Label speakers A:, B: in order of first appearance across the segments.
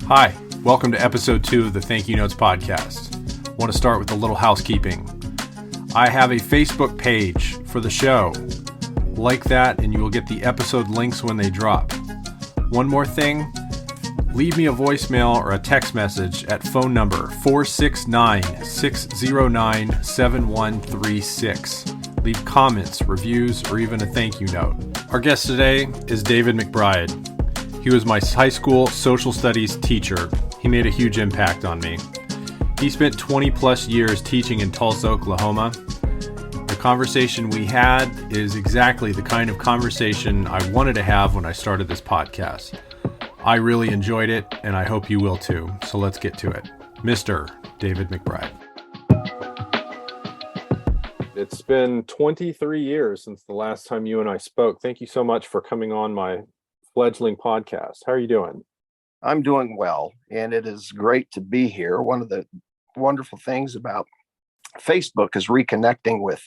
A: Hi, welcome to episode 2 of the Thank You Notes podcast. I want to start with a little housekeeping. I have a Facebook page for the show. Like that and you will get the episode links when they drop. One more thing, leave me a voicemail or a text message at phone number 469-609-7136. Leave comments, reviews, or even a thank you note. Our guest today is David McBride. He was my high school social studies teacher. He made a huge impact on me. He spent 20 plus years teaching in Tulsa, Oklahoma. The conversation we had is exactly the kind of conversation I wanted to have when I started this podcast. I really enjoyed it, and I hope you will too. So let's get to it. Mr. David McBride. It's been 23 years since the last time you and I spoke. Thank you so much for coming on my fledgling podcast. How are you doing?
B: I'm doing well, and it is great to be here. One of the wonderful things about Facebook is reconnecting with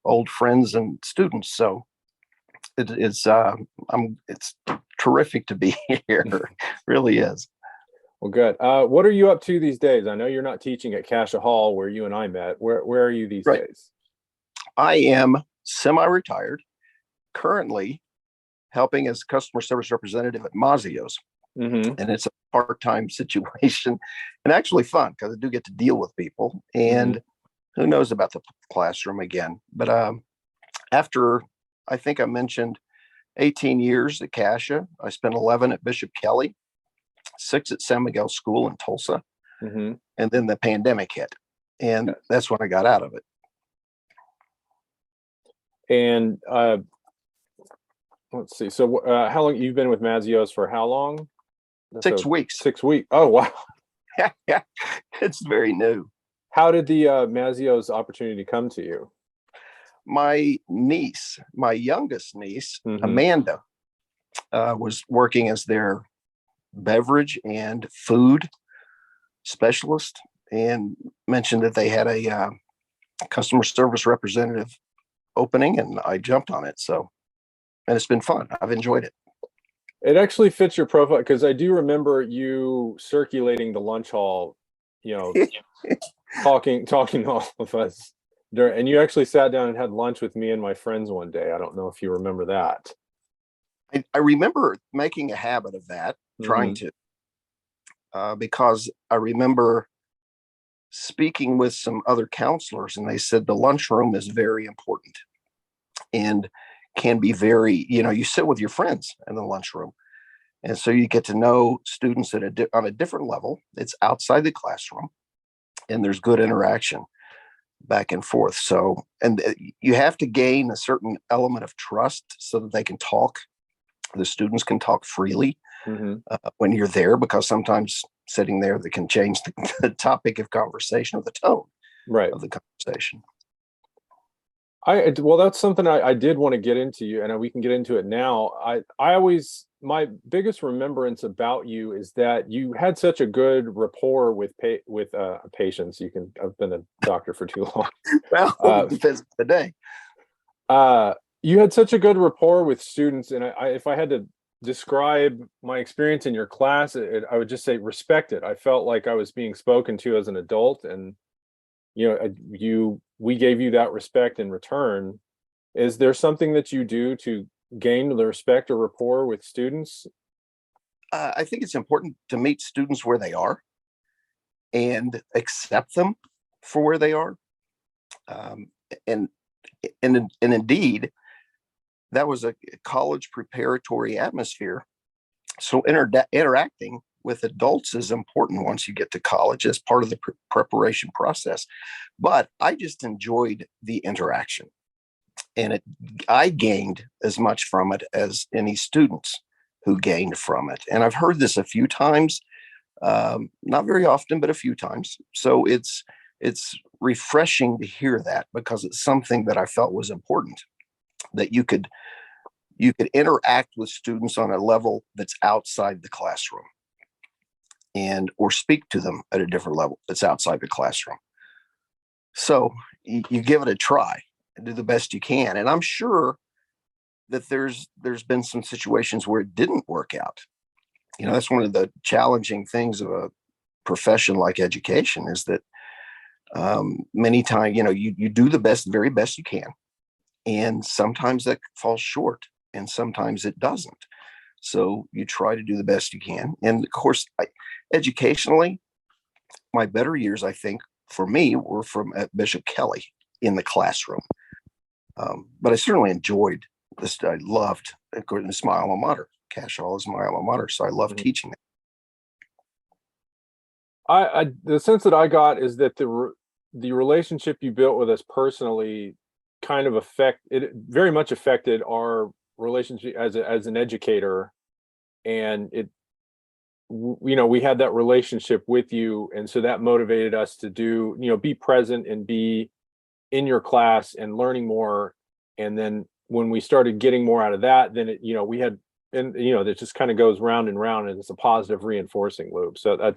B: old friends and students. So it's terrific to be here. Really is.
A: Well, good. What are you up to these days? I know you're not teaching at Cascia Hall where you and I met. Where are you these days?
B: I am semi-retired, currently helping as customer service representative at Mazio's. And it's a part-time situation and actually fun because I do get to deal with people, and who knows about the classroom again. But after, I think I mentioned 18 years at Cascia, I spent 11 at Bishop Kelly, 6 at San Miguel School in Tulsa. And then the pandemic hit, and that's when I got out of it.
A: And let's see. So how long you've been with Mazio's for? How long?
B: 6 weeks.
A: 6 weeks. Oh, wow.
B: Yeah, it's very new.
A: How did the Mazio's opportunity come to you?
B: My youngest niece, Amanda, was working as their beverage and food specialist, and mentioned that they had a customer service representative opening, and I jumped on it. And it's been fun. I've enjoyed it.
A: It actually fits your profile because I do remember you circulating the lunch hall, talking to all of us. And you actually sat down and had lunch with me and my friends one day. I don't know if you remember that.
B: I remember making a habit of that, trying to, because I remember speaking with some other counselors, and they said the lunchroom is very important and can be very, you sit with your friends in the lunchroom. And so you get to know students on a different level. It's outside the classroom, and there's good interaction back and forth. So, and you have to gain a certain element of trust so that they can talk. The students can talk freely when you're there, because sometimes sitting there, that can change the topic of conversation or the tone of the conversation.
A: Well, that's something I did want to get into, and we can get into it now. My biggest remembrance about you is that you had such a good rapport with patients. I've been a doctor for too long.
B: Well, depends on the day.
A: You had such a good rapport with students, and if I had to describe my experience in your class, I would just say respected. I felt like I was being spoken to as an adult, and we gave you that respect in return. Is there something that you do to gain the respect or rapport with students?
B: I think it's important to meet students where they are and accept them for where they are. And indeed, that was a college preparatory atmosphere. So interacting with adults is important once you get to college as part of the preparation process. But I just enjoyed the interaction, and I gained as much from it as any students who gained from it. And I've heard this a few times, not very often, but a few times. So it's refreshing to hear that, because it's something that I felt was important, that you could interact with students on a level that's outside the classroom, or speak to them at a different level that's outside the classroom. So you give it a try and do the best you can. And I'm sure that there's been some situations where it didn't work out. That's one of the challenging things of a profession like education is that many times, you do the very best you can. And sometimes that falls short and sometimes it doesn't. So you try to do the best you can. And of course, educationally, my better years, I think, for me, were from Bishop Kelly in the classroom. But I certainly enjoyed this. I loved, of course, it's my alma mater. Cascia Hall is my alma mater. So I love teaching it.
A: The sense that I got is that the relationship you built with us personally kind of very much affected our relationship as an educator, and we had that relationship with you, and so that motivated us to be present and be in your class and learning more. And then when we started getting more out of that, then that just kind of goes round and round, and it's a positive reinforcing loop. So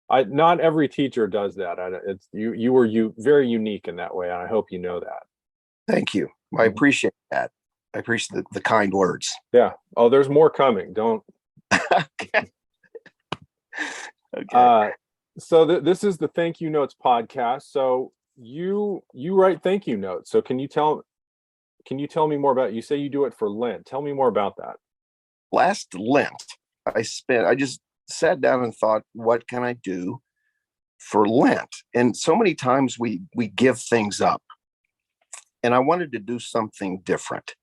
A: not every teacher does that. You were very unique in that way, and I hope you know that.
B: Thank you. I appreciate that. I appreciate the kind words.
A: Yeah. Oh, there's more coming. Don't.
B: Okay. Okay.
A: So this is the Thank You Notes podcast. So you write thank you notes. So can you tell me more about it? You say you do it for Lent. Tell me more about that.
B: Last Lent, I just sat down and thought, what can I do for Lent? And so many times we give things up, and I wanted to do something different.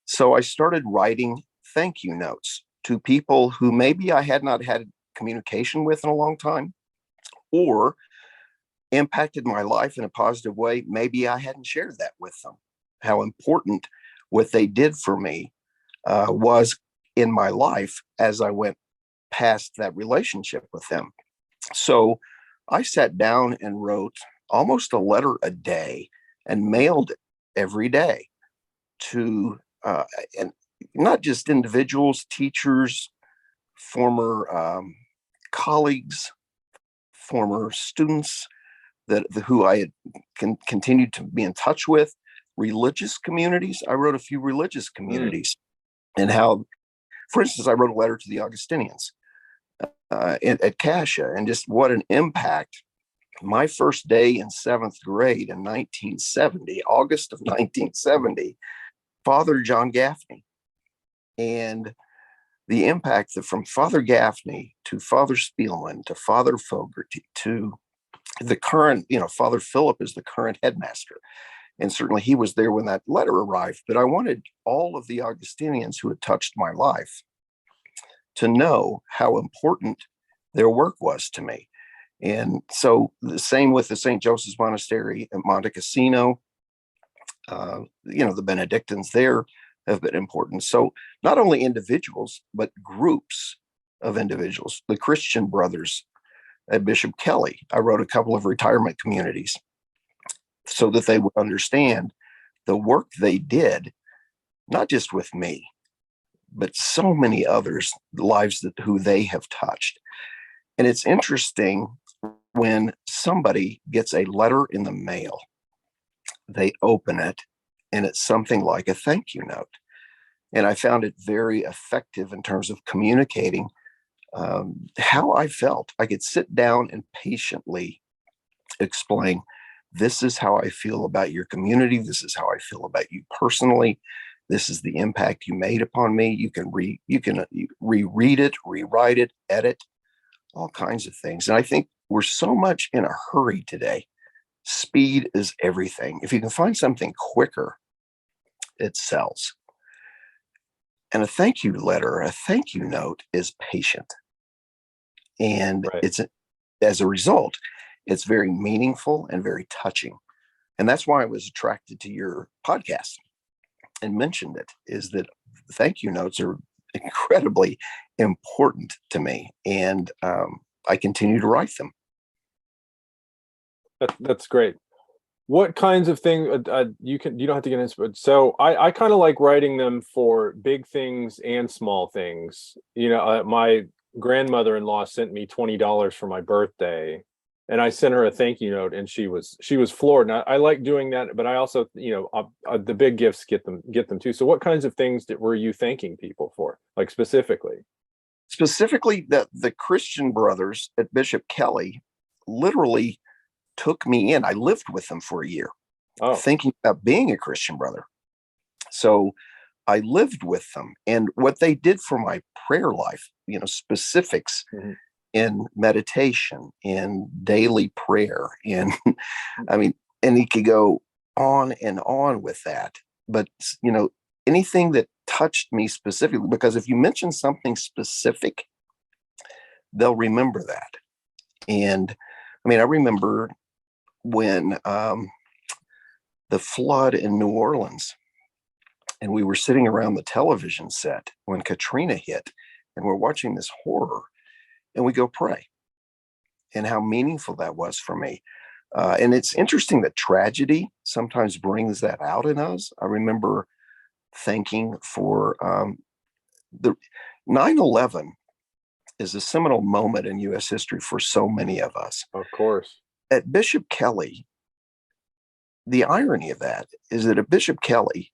B: So I started writing thank you notes to people who maybe I had not had communication with in a long time, or impacted my life in a positive way. Maybe I hadn't shared that with them, how important what they did for me was in my life as I went past that relationship with them. So I sat down and wrote almost a letter a day and mailed it every day to and not just individuals, teachers, former colleagues, former students who I had continued to be in touch with, religious communities. I wrote a few religious communities, and how, for instance, I wrote a letter to the Augustinians at Cascia, and just what an impact. My first day in 7th grade in 1970, August of 1970, Father John Gaffney, and the impact that from Father Gaffney to Father Spielman to Father Fogarty to the current, Father Philip is the current headmaster. And certainly he was there when that letter arrived. But I wanted all of the Augustinians who had touched my life to know how important their work was to me. And so the same with the St. Joseph's Monastery at Monte Cassino. The Benedictines there have been important. So not only individuals, but groups of individuals. The Christian Brothers at Bishop Kelly, I wrote a couple of retirement communities so that they would understand the work they did, not just with me, but so many others' lives who they have touched. And it's interesting when somebody gets a letter in the mail, they open it, and it's something like a thank you note. And I found it very effective in terms of communicating how I felt. I could sit down and patiently explain, this is how I feel about your community. This is how I feel about you personally. This is the impact you made upon me. You can reread it, rewrite it, edit, all kinds of things. And I think we're so much in a hurry today. Speed is everything. If you can find something quicker, it sells. And a thank you letter, a thank you note is patient. And
A: right.
B: As a result, it's very meaningful and very touching. And that's why I was attracted to your podcast and mentioned it, is that thank you notes are incredibly important to me. And I continue to write them.
A: That's great. What kinds of things you don't have to get into, but so I kind of like writing them for big things and small things. My grandmother-in-law sent me $20 for my birthday, and I sent her a thank you note, and she was floored. And I like doing that, but I also, the big gifts get them too. So what kinds of things were you thanking people for, like specifically?
B: specifically the Christian brothers at Bishop Kelly literally took me in. I lived with them for a year, thinking about being a Christian brother. So I lived with them, and what they did for my prayer life, specifics in meditation, in daily prayer, and and he could go on and on with that. But, anything that touched me specifically, because if you mention something specific, they'll remember that. And I remember when the flood in New Orleans, and we were sitting around the television set when Katrina hit, and we're watching this horror, and we go pray, and how meaningful that was for me. And it's interesting that tragedy sometimes brings that out in us. I remember thanking for the 9/11 is a seminal moment in U.S. history for so many of us.
A: Of course.
B: At Bishop Kelly, the irony of that is that at Bishop Kelly,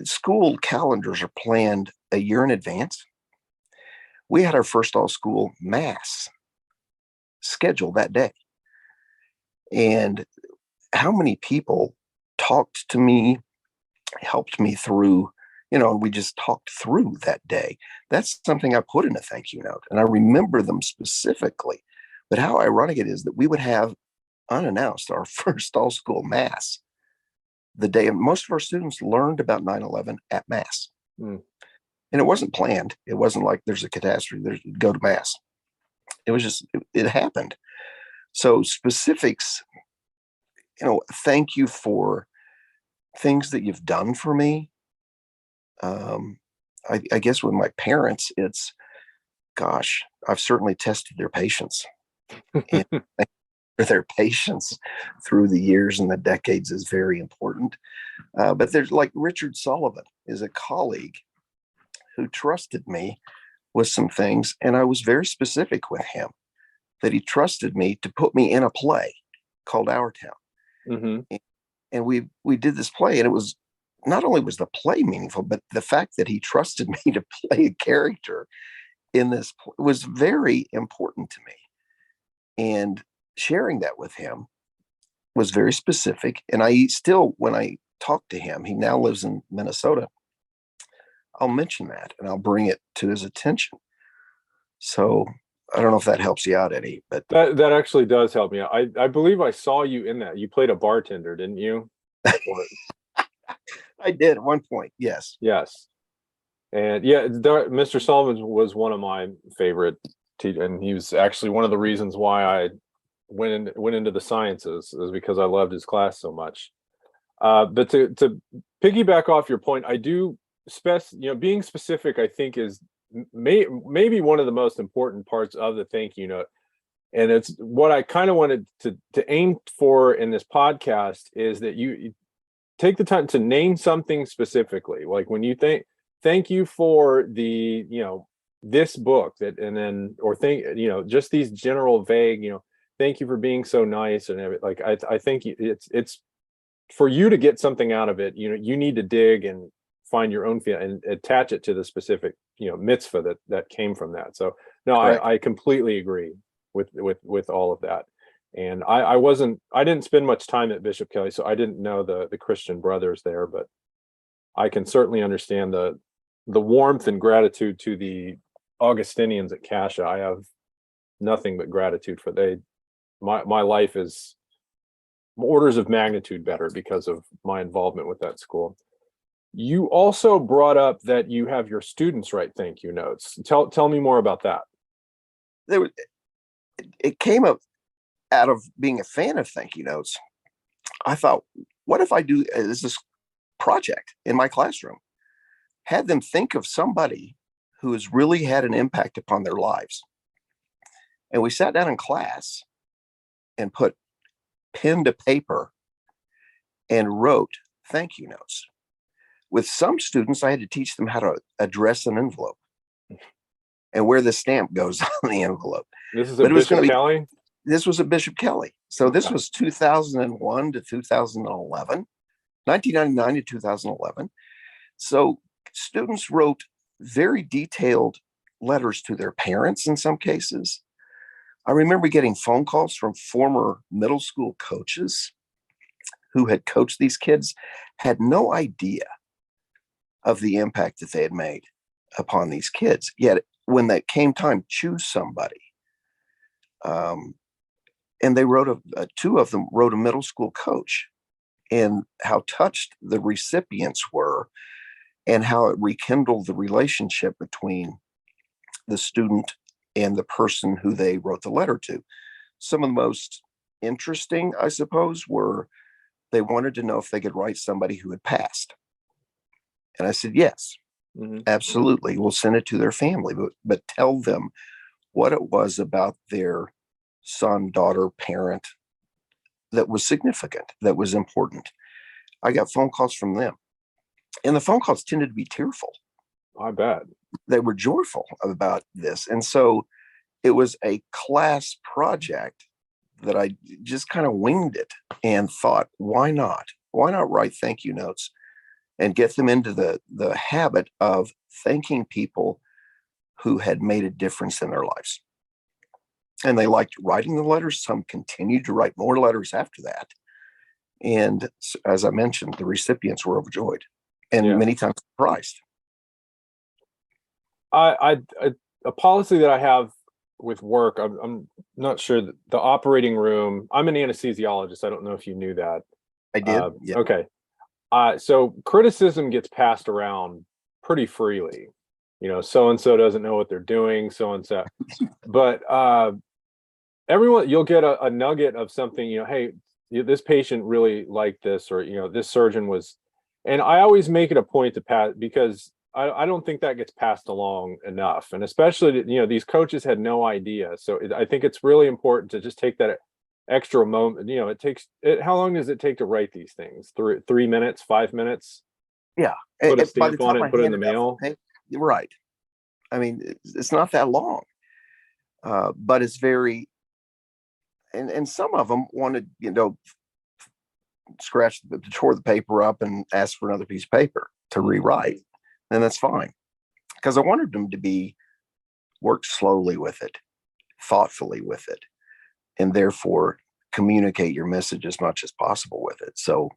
B: school calendars are planned a year in advance. We had our first all-school mass scheduled that day. And how many people talked to me, helped me through, and we just talked through that day. That's something I put in a thank you note, and I remember them specifically. But how ironic it is that we would have unannounced our first all-school mass the day, and most of our students learned about 9/11 at mass. And it wasn't planned. It wasn't like there's a catastrophe, go to mass. It was just, it happened. So specifics, thank you for things that you've done for me. I guess with my parents, it's, gosh, I've certainly tested their patience. And their patience through the years and the decades is very important. But there's like Richard Sullivan is a colleague who trusted me with some things. And I was very specific with him that he trusted me to put me in a play called Our Town. And we did this play, and it was not only was the play meaningful, but the fact that he trusted me to play a character in this was very important to me. And sharing that with him was very specific. And I still, when I talk to him, he now lives in Minnesota, I'll mention that and I'll bring it to his attention. So I don't know if that helps you out, Eddie, but
A: that actually does help me out. I believe I saw you in that. You played a bartender, didn't you?
B: I did at one point. Yes.
A: And yeah, Mr. Sullivan was one of my favorite teachers, and he was actually one of the reasons why I went into the sciences, is because I loved his class so much. But to piggyback off your point, I do being specific, I think, is maybe one of the most important parts of the thank you note. And it's what I kind of wanted to aim for in this podcast, is that you take the time to name something specifically. Like when you thank you for the, this book that, and then, or just these general vague, thank you for being so nice and everything. Like, I think it's for you to get something out of it, you need to dig and find your own feel and attach it to the specific, mitzvah that came from that. So no, I completely agree with all of that. And I didn't spend much time at Bishop Kelly, so I didn't know the Christian brothers there, but I can certainly understand the warmth and gratitude to the Augustinians at Cascia. I have nothing but gratitude for my life is orders of magnitude better because of my involvement with that school. You also brought up that you have your students write thank you notes. Tell me more about that.
B: It came up out of being a fan of thank you notes. I thought, what if I do this project in my classroom? Had them think of somebody who has really had an impact upon their lives. And we sat down in class and put pen to paper and wrote thank you notes. With some students, I had to teach them how to address an envelope and where the stamp goes on the envelope.
A: This is Bishop Kelly?
B: This was at Bishop Kelly. So this was 2001 to 2011, 1999 to 2011. So students wrote very detailed letters to their parents in some cases. I remember getting phone calls from former middle school coaches who had coached these kids, had no idea of the impact that they had made upon these kids. Yet when that came time, choose somebody. And they wrote two of them wrote a middle school coach, and how touched the recipients were and how it rekindled the relationship between the student and the person who they wrote the letter to. Some of the most interesting, I suppose, were they wanted to know if they could write somebody who had passed. And I said, yes, absolutely. We'll send it to their family, but tell them what it was about their son, daughter, parent that was significant, that was important. I got phone calls from them, and the phone calls tended to be tearful.
C: I bet.
B: They were joyful about this. And so it was a class project that I just kind of winged it and thought, why not? Why not write thank you notes and get them into the habit of thanking people who had made a difference in their lives? And they liked writing the letters. Some continued to write more letters after that. And as I mentioned, the recipients were overjoyed and many times surprised.
C: A policy that I have with work, I'm not sure that the operating room, I'm an anesthesiologist. I don't know if you knew that.
B: I did. Yeah.
C: Okay. So criticism gets passed around pretty freely. So-and-so doesn't know what they're doing, so-and-so. But everyone, you'll get a nugget of something, hey, this patient really liked this, or, this surgeon was, and I always make it a point to pass, because I don't think that gets passed along enough. And especially, these coaches had no idea. So I think it's really important to just take that extra moment. How long does it take to write these things? 3 minutes, 5 minutes?
B: Yeah.
C: Put a stamp on it and put it in the mail.
B: Right. I mean, it's not that long, but it's very, and some of them wanted, tore the paper up and asked for another piece of paper to rewrite. And that's fine, because I wanted them to work slowly with it, thoughtfully with it, and therefore communicate your message as much as possible with it. So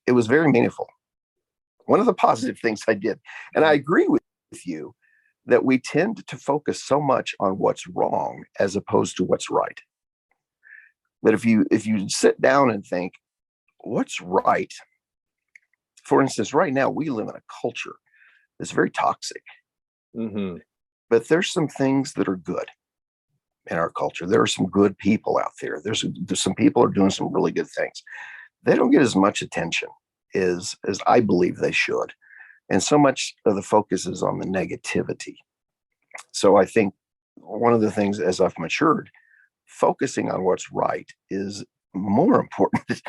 B: it was very meaningful. One of the positive things I did, and I agree with you, that we tend to focus so much on what's wrong as opposed to what's right. But if you sit down and think, what's right? For instance, right now we live in a culture that's very toxic. But there's some things that are good in our culture. There are some good people out there. There's some people are doing some really good things. They don't get as much attention as I believe they should. And so much of the focus is on the negativity. So I think one of the things, as I've matured, focusing on what's right is more important,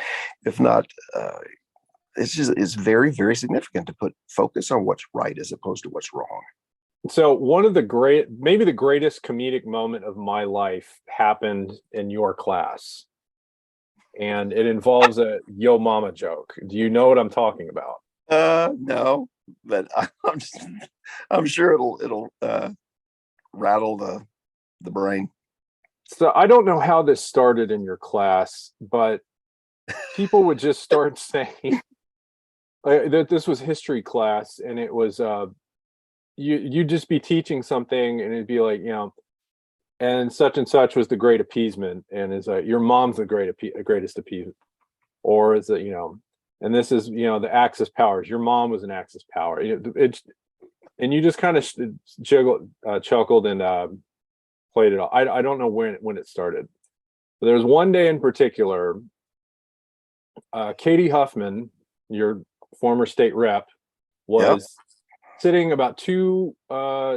B: if not, it's very, very significant to put focus on what's right as opposed to what's wrong.
C: So one of maybe the greatest comedic moment of my life happened in your class, and it involves a yo mama joke. Do you know what I'm talking about?
B: No, but I'm sure it'll rattle the brain.
C: So I don't know how this started in your class, but people would just start saying that this was history class, and it was you'd just be teaching something, and it'd be like, and such was the great appeasement, and it's like, your mom's the greatest appeasement, or is it, and this is, the Axis powers. Your mom was an Axis power. And you just kind of chuckled and played it off. I don't know when it started, but there was one day in particular. Katie Huffman, your former state rep, was sitting about 2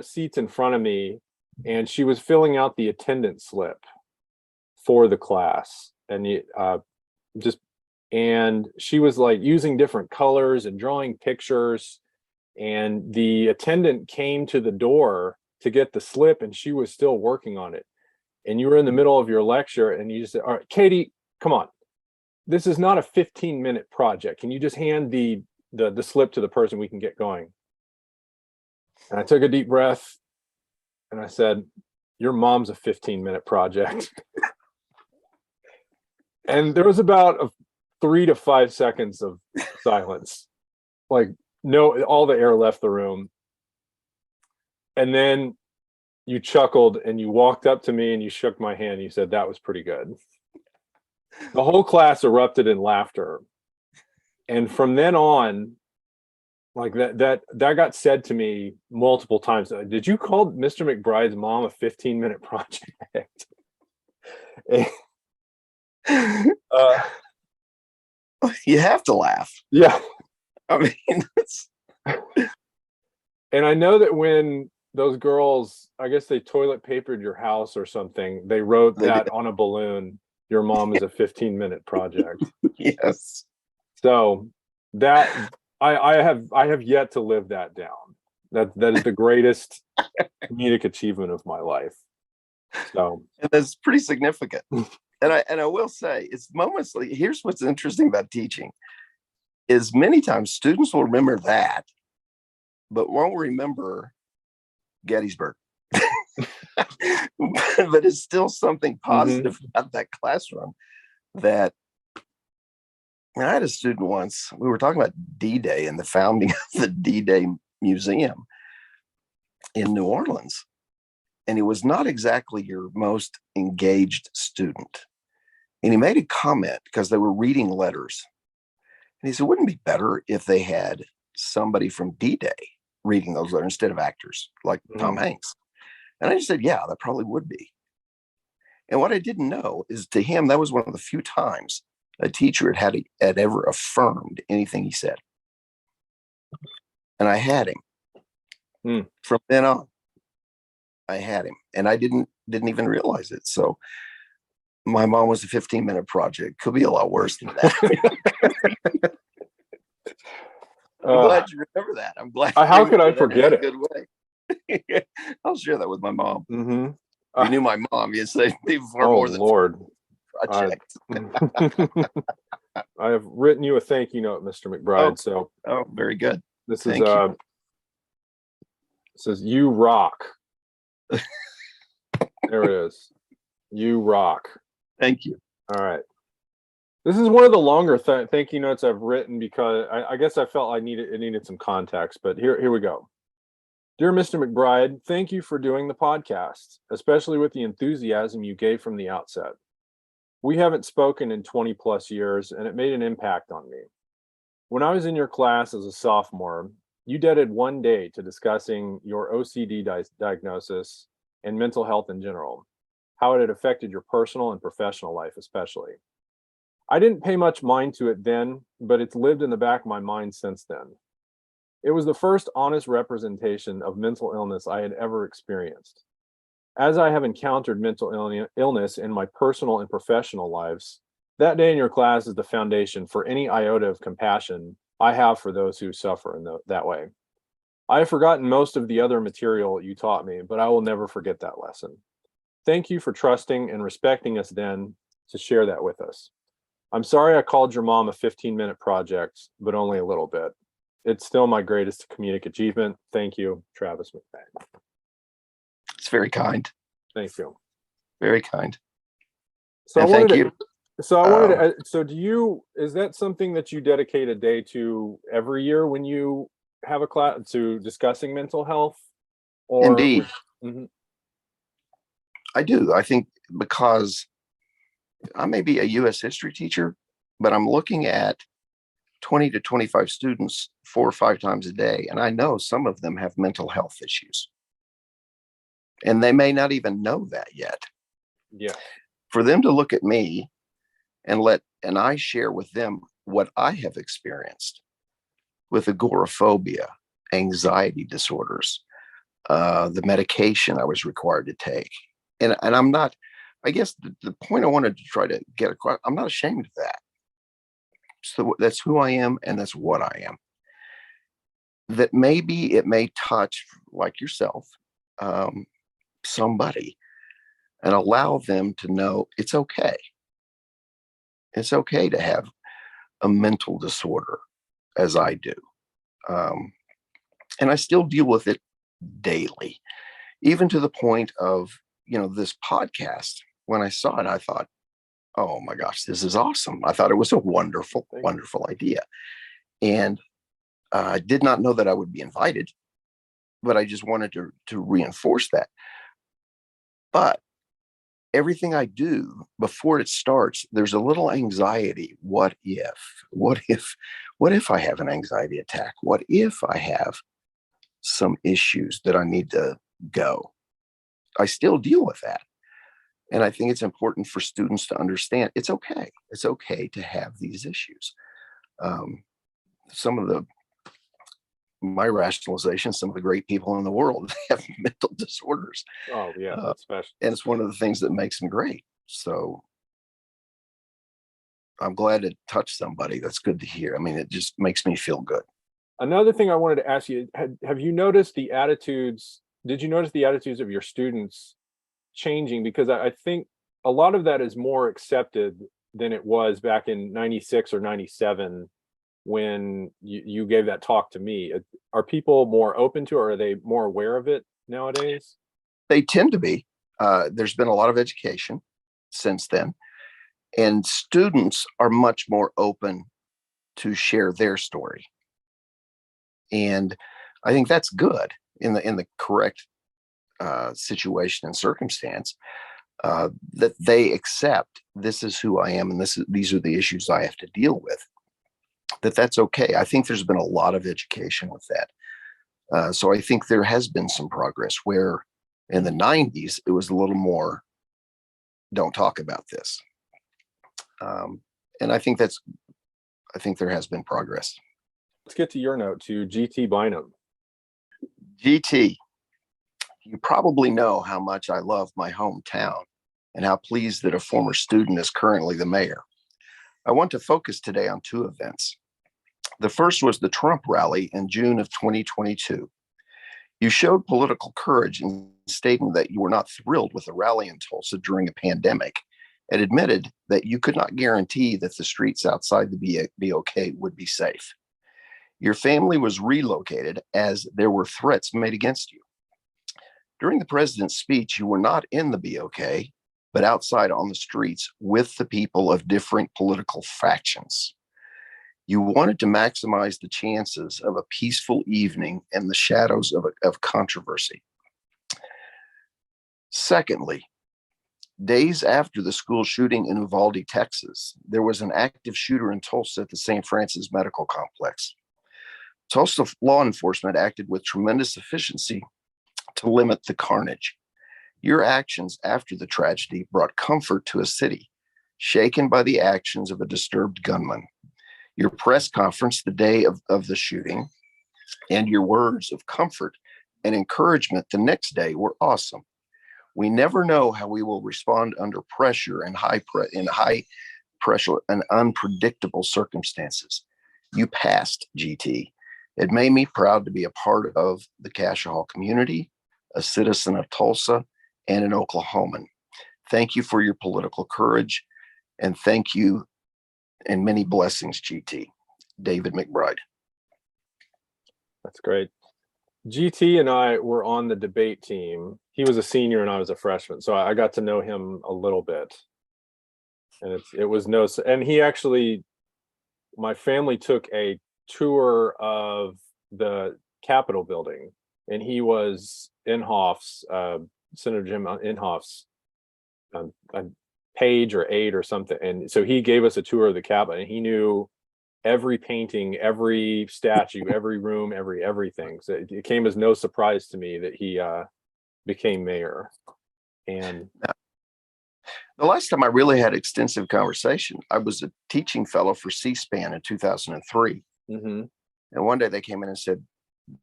C: seats in front of me, and she was filling out the attendance slip for the class, and and she was like using different colors and drawing pictures, and the attendant came to the door to get the slip, and she was still working on it, and you were in the middle of your lecture, and you just said, all right, Katie, come on, this is not a 15-minute project. Can you just hand the slip to the person? We can get going. And I took a deep breath, and I said, your mom's a 15-minute project. And there was about 3 to 5 seconds of silence. Like, no, all the air left the room. And then you chuckled and you walked up to me and you shook my hand. And you said, that was pretty good. The whole class erupted in laughter. And from then on, like that got said to me multiple times. Did you call Mr. McBride's mom a 15-minute project?
B: You have to laugh.
C: Yeah.
B: I mean,
C: and I know that when those girls, I guess they toilet papered your house or something, they wrote that on a balloon, your mom is a 15-minute project.
B: Yes.
C: So that I have yet to live that down. That is the greatest comedic achievement of my life. So,
B: and that's pretty significant. And I will say, it's moments like, here's what's interesting about teaching is many times students will remember that, but won't remember Gettysburg. But it's still something positive about that classroom. That I had a student once, we were talking about D-Day and the founding of the D-Day Museum in New Orleans. And he was not exactly your most engaged student. And he made a comment because they were reading letters. And he said, wouldn't it be better if they had somebody from D-Day reading those letters instead of actors like Tom Hanks? And I just said, yeah, that probably would be. And what I didn't know is, to him, that was one of the few times a teacher had ever affirmed anything he said. And I had him. From then on, I had him. And I didn't even realize it. So my mom was a 15-minute project. Could be a lot worse than that. I'm glad you remember that. I'm glad.
C: How could I forget it?
B: Good way. I'll share that with my mom.
C: Mm-hmm.
B: If you knew my mom, you'd say far
C: oh,
B: more than
C: Lord.
B: project.
C: I have written you a thank you note, Mr. McBride.
B: Oh, very good.
C: This
B: Thank
C: is
B: you.
C: It says, you rock. There it is. You rock.
B: Thank you.
C: All right. This is one of the longer thank you notes I've written because I guess I felt it needed some context, but here we go. Dear Mr. McBride, thank you for doing the podcast, especially with the enthusiasm you gave from the outset. We haven't spoken in 20 plus years, and it made an impact on me. When I was in your class as a sophomore, you dedicated one day to discussing your OCD diagnosis and mental health in general, how it had affected your personal and professional life especially. I didn't pay much mind to it then, but it's lived in the back of my mind since then. It was the first honest representation of mental illness I had ever experienced. As I have encountered mental illness in my personal and professional lives, that day in your class is the foundation for any iota of compassion I have for those who suffer in that way. I have forgotten most of the other material you taught me, but I will never forget that lesson. Thank you for trusting and respecting us then to share that with us. I'm sorry I called your mom a 15-minute project, but only a little bit. It's still my greatest comedic achievement. Thank you, Travis McBride.
B: It's very kind.
C: Thank you.
B: Very kind.
C: So
B: and thank you.
C: So do you, is that something that you dedicate a day to every year when you have a class to discussing mental health? Or
B: Indeed. I do. I think because I may be a U.S. history teacher, but I'm looking at 20 to 25 students 4 or 5 times a day. And I know some of them have mental health issues. And they may not even know that yet.
C: Yeah.
B: For them to look at me and I share with them what I have experienced with agoraphobia, anxiety disorders, the medication I was required to take. And I'm not, I guess the point I wanted to try to get across, I'm not ashamed of that. So that's who I am, and that's what I am. That maybe it may touch, like yourself, somebody, and allow them to know it's okay. It's okay to have a mental disorder, as I do. And I still deal with it daily. even to the point of, this podcast. When I saw it, I thought, oh my gosh, this is awesome. I thought it was a wonderful, wonderful idea. And I did not know that I would be invited, but I just wanted to reinforce that. But everything I do before it starts, there's a little anxiety. What if I have an anxiety attack? What if I have some issues that I need to go? I still deal with that. And I think it's important for students to understand it's okay. It's okay to have these issues. Some of my rationalization, some of the great people in the world have mental disorders.
C: Oh yeah, that's special.
B: And it's one of the things that makes them great. So I'm glad it touched somebody. That's good to hear. I mean, it just makes me feel good.
C: Another thing I wanted to ask you, have you noticed the attitudes? Did you notice the attitudes of your students changing? Because I think a lot of that is more accepted than it was back in 96 or 97 when you gave that talk to me. Are people more open to it, or are they more aware of it nowadays?
B: They tend to be. There's been a lot of education since then, and students are much more open to share their story. And I think that's good in the correct situation and circumstance, that they accept this is who I am and these are the issues I have to deal with. That's okay. I think there's been a lot of education with that. So I think there has been some progress where in the 90s, it was a little more, don't talk about this. And I think there has been progress.
C: Let's get to your note to GT Bynum.
B: GT, you probably know how much I love my hometown and how pleased that a former student is currently the mayor. I want to focus today on two events. The first was the Trump rally in June of 2022. You showed political courage in stating that you were not thrilled with the rally in Tulsa during a pandemic and admitted that you could not guarantee that the streets outside the BOK would be safe. Your family was relocated as there were threats made against you. During the president's speech, you were not in the BOK, but outside on the streets with the people of different political factions. You wanted to maximize the chances of a peaceful evening in the shadows of controversy. Secondly, days after the school shooting in Uvalde, Texas, there was an active shooter in Tulsa at the St. Francis Medical Complex. Tulsa law enforcement acted with tremendous efficiency to limit the carnage. Your actions after the tragedy brought comfort to a city shaken by the actions of a disturbed gunman. Your press conference the day of the shooting and your words of comfort and encouragement the next day were awesome. We never know how we will respond under pressure and high pressure and unpredictable circumstances. You passed, GT. It made me proud to be a part of the Cascia Hall community, a citizen of Tulsa, and an Oklahoman. Thank you for your political courage, and thank you and many blessings, GT. David McBride.
C: That's great. GT and I were on the debate team. He was a senior and I was a freshman, so I got to know him a little bit. And and he actually, my family took a tour of the Capitol building, and he was Inhofe's, Senator Jim Inhofe's page or aide or something. And so he gave us a tour of the Capitol, and he knew every painting, every statue, every room, everything. So it came as no surprise to me that he became mayor. And
B: the last time I really had extensive conversation, I was a teaching fellow for C-SPAN in 2003.
C: Mm-hmm.
B: And one day they came in and said,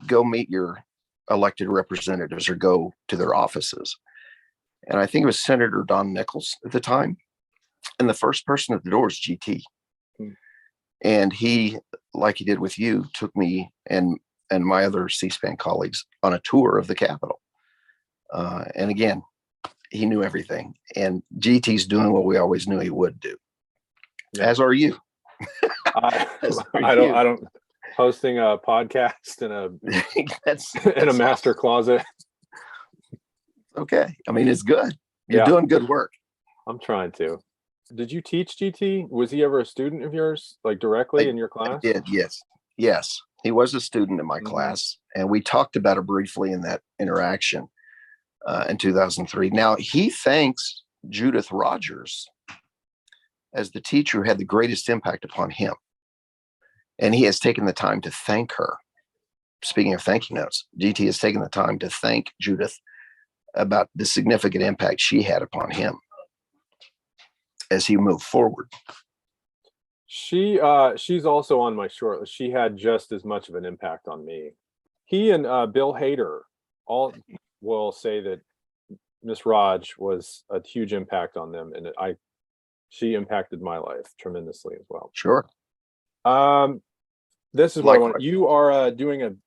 B: go meet your elected representatives or go to their offices. And I think it was Senator Don Nichols at the time. And the first person at the door was GT. Mm. And he, like he did with you, took me and my other C-SPAN colleagues on a tour of the Capitol. And again, he knew everything. And GT's doing what we always knew he would do. Yeah. As are you.
C: I don't hosting a podcast in a master closet.
B: Okay. I mean, it's good. You're
C: Yeah.
B: doing good work.
C: I'm trying to. Did you teach GT? Was he ever a student of yours, like directly in your
B: I
C: class?
B: did. Yes. Yes. He was a student in my
C: Mhm.
B: class, and we talked about it briefly in that interaction in 2003. Now, he thanks Judith Rogers as the teacher who had the greatest impact upon him. And he has taken the time to thank her. Speaking of thank you notes, GT has taken the time to thank Judith about the significant impact she had upon him as he moved forward.
C: She's also on my short list. She had just as much of an impact on me. He and Bill Hader all will say that Miss Raj was a huge impact on them, and she impacted my life tremendously as well.
B: Sure.
C: This is what I want.
B: Likewise.
C: You are doing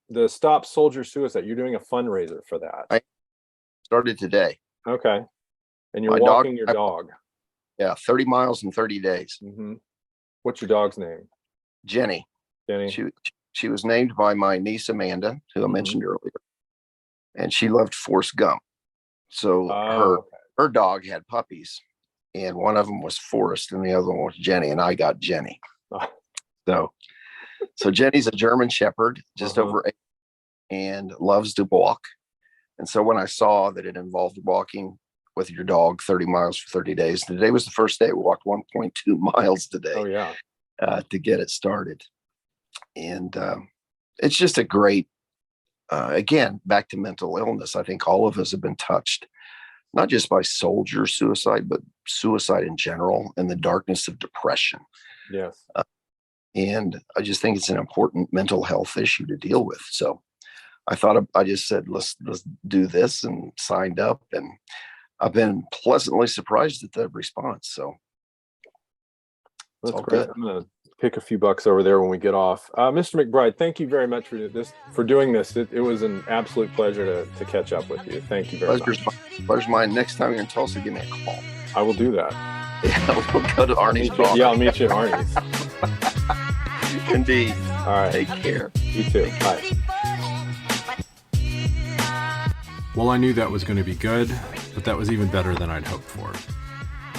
C: the Stop Soldier Suicide. You're doing a fundraiser for that.
B: Started today.
C: Okay. And you're
B: My
C: walking your dog.
B: Yeah, 30 miles in 30 days.
C: Mm-hmm. What's your dog's name?
B: Jenny.
C: Jenny.
B: She was named by my niece Amanda, who I mentioned earlier, and she loved Forrest Gump. So her dog had puppies, and one of them was Forrest, and the other one was Jenny, and I got Jenny. So Jenny's a German Shepherd, just over 8, and loves to walk. And so when I saw that it involved walking with your dog 30 miles for 30 days, today was the first day. We walked 1.2 miles today.
C: Oh yeah.
B: To get it started. And it's just a great, again, back to mental illness. I think all of us have been touched, not just by soldier suicide, but suicide in general and the darkness of depression.
C: Yes.
B: And I just think it's an important mental health issue to deal with. So I just said, let's do this, and signed up, and I've been pleasantly surprised at the response. So
C: that's great. I'm gonna pick a few bucks over there when we get off. Mr. McBride, thank you very much for doing this. It was an absolute pleasure to catch up with you. Thank you very much.
B: Pleasure's mine. Next time you're in Tulsa, give me a call.
C: I will do that.
B: Yeah, we'll go to Arnie's bar.
C: Yeah, I'll meet you at Arnie's.
B: Indeed.
C: All right.
B: Take care.
C: You too. Bye.
A: Well, I knew that was going to be good, but that was even better than I'd hoped for.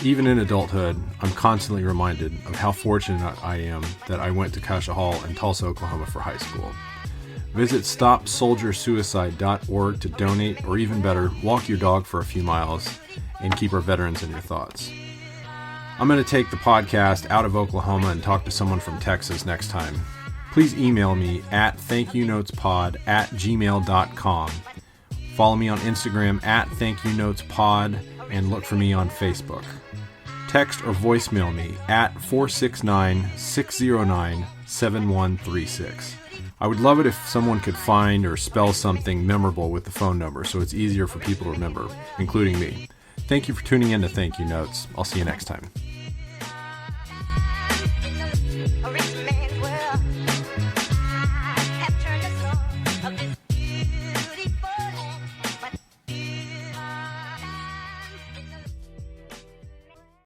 A: Even in adulthood, I'm constantly reminded of how fortunate I am that I went to Cascia Hall in Tulsa, Oklahoma for high school. Visit StopSoldierSuicide.org to donate, or even better, walk your dog for a few miles and keep our veterans in your thoughts. I'm going to take the podcast out of Oklahoma and talk to someone from Texas next time. Please email me at thankyouNotesPod@gmail.com. Follow me on Instagram at thankyouNotesPod, and look for me on Facebook. Text or voicemail me at 469-609-7136. I would love it if someone could find or spell something memorable with the phone number so it's easier for people to remember, including me. Thank you for tuning in to Thank You Notes. I'll see you next time.